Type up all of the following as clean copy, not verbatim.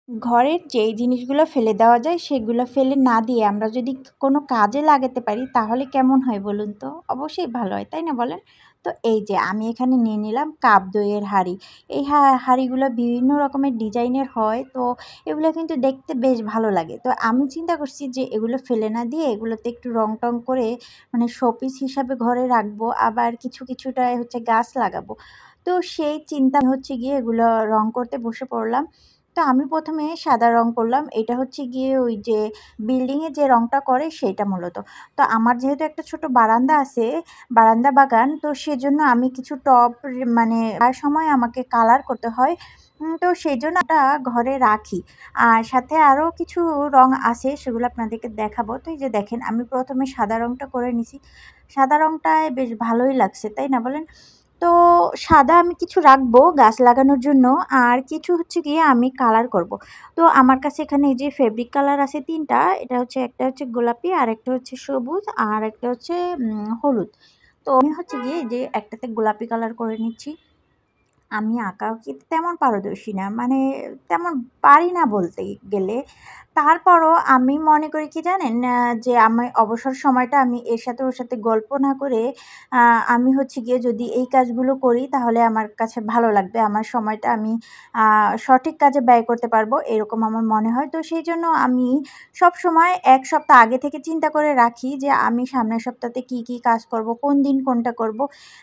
ঘরের যেই জিনিসগুলো ফেলে দেওয়া যায় সেগুলো ফেলে না দিয়ে আমরা যদি কোনো কাজে লাগাতে পারি তাহলে কেমন হয় বলুন তো? অবশ্যই ভালো হয়, তাই না বলেন? তো এই যে আমি এখানে নিয়ে নিলাম কাপ দইয়ের হাঁড়ি। এই হাঁড়িগুলো বিভিন্ন রকমের ডিজাইনের হয়। তো এগুলো কিন্তু দেখতে বেশ ভালো লাগে। তো আমি চিন্তা করছি যে এগুলো ফেলে না দিয়ে এগুলোতে একটু রং-টং করে মানে শোপিস হিসাবে ঘরে রাখবো। আবার কিছুটায় হচ্ছে গাছ লাগাবো। তো সেই চিন্তা হচ্ছে গিয়ে এগুলো রং করতে বসে পড়লাম। তো আমি ১ম এ সাদা রং করলাম। এটা হচ্ছে গিয়ে ওই যে বিল্ডিং এ যে রংটা করে সেইটা মূলত। তো আমার যেহেতু একটা ছোট বারান্দা আছে, বারান্দা বাগান, তো সেজন্য আমি কিছু টব মানে প্রায় সময় আমাকে কালার করতে হয়। তো সেজন্য ওটা ঘরে রাখি। আর সাথে আরো কিছু রং আছে সেগুলো আপনাদেরকে দেখাবো। তো এই যে দেখেন আমি ১ম এ সাদা রংটা করে নিছি। সাদা রংটায় বেশ ভালোই লাগছে, তাই না বলেন? তো সাদা আমি কিছু রাখবো গাছ লাগানোর জন্য, আর কিছু হচ্ছে গিয়ে আমি কালার করব। তো আমার কাছে এখানে এই যে ফেব্রিক কালার আছে ৩ টা। এটা হচ্ছে একটা হচ্ছে গোলাপি, আরেকটা হচ্ছে সবুজ, আর একটা হচ্ছে হলুদ। তো আমি হচ্ছে গিয়ে এই যে একটাতে গোলাপি কালার করে নিচ্ছি। আমি আঁকাআঁকিতে তেমন পারদর্শী না। মানে তেমন পারি না বলতে গেলে। তারপরও আমি মনে করি কি জানেন? যে আমি অবসর সময়টা আমি এর সাথে ওর সাথে গল্প না করে আ আমি হচ্ছে গিয়ে যদি এই কাজগুলো করি তাহলে আমার কাছে ভালো লাগবে। আমার সময়টা আমি আ সঠিক কাজে ব্যয় করতে পারবো এরকম আমার মনে হয়। তো সেইজন্য আমি সবসময় ১ সপ্তাহ আগে থেকে চিন্তা করে রাখি যে আমি সামনের সপ্তাহতে কি কাজ করব, কোন দিন কোনটা করব।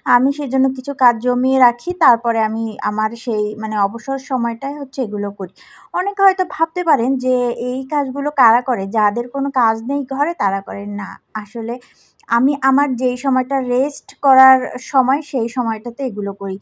আমি সেজন্য কিছু কাজ জমিয়ে রাখি। তারপরে আমি আমার সেই মানে অবসর সময়টায় হচ্ছে এগুলো করি। অনেকে হয়তো ভাবতে পারেন যে এই কাজগুলো কারা করে? যাদের কোনো কাজ নেই ঘরে তারা করে। না, আসলে আমি আমার যেই সময়টা রেস্ট করার সময় সেই সময়টাতে এগুলো করি।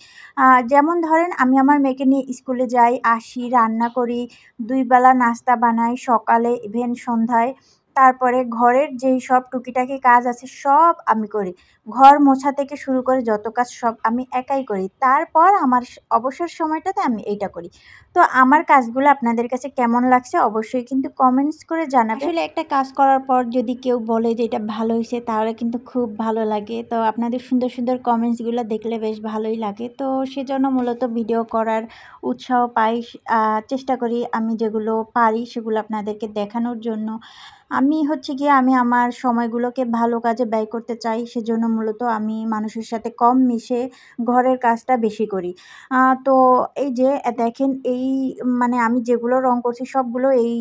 যেমন ধরেন আমি আমার মেয়েকে নিয়ে স্কুলে যাই, আসি, রান্না করি, ২ বেলা নাস্তা বানাই, সকালে ইভেন সন্ধ্যায়। তারপরে ঘরের যেই সব টুকিটাকি কাজ আছে সব আমি করি। ঘর মোছা থেকে শুরু করে যত কাজ সব আমি একাই করি। তারপর আমার অবসর সময়টাতে আমি এইটা করি। তো আমার কাজগুলো আপনাদের কাছে কেমন লাগছে অবশ্যই কিন্তু কমেন্টস করে জানাবেন। আসলে একটা কাজ করার পর যদি কেউ বলে যে এটা ভালো হইছে তাহলে কিন্তু খুব ভালো লাগে। তো আপনাদের সুন্দর কমেন্টসগুলো দেখলে বেশ ভালোই লাগে। তো সেজন্য মূলত ভিডিও করার উৎসাহ পাই। চেষ্টা করি আমি যেগুলো পারি সেগুলো আপনাদেরকে দেখানোর জন্য। আমি হচ্ছে গিয়ে আমি আমার সময়গুলোকে ভালো কাজে ব্যয় করতে চাই। সেজন্য মূলত আমি মানুষের সাথে কম মিশে ঘরের কাজটা বেশি করি। তো এই যে দেখেন এই মানে আমি যেগুলো রং করছি সবগুলো এই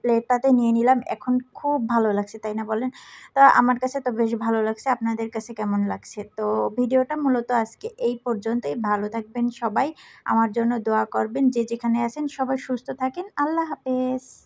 প্লেটটাতে নিয়ে নিলাম। এখন খুব ভালো লাগছে, তাই না বলেন? তো আমার কাছে তো বেশ ভালো লাগছে। আপনাদের কাছে কেমন লাগছে? তো ভিডিওটা মূলত আজকে এই পর্যন্তই। ভালো থাকবেন সবাই। আমার জন্য দোয়া করবেন। যে যেখানে আছেন সবাই সুস্থ থাকেন। আল্লাহ হাফেজ।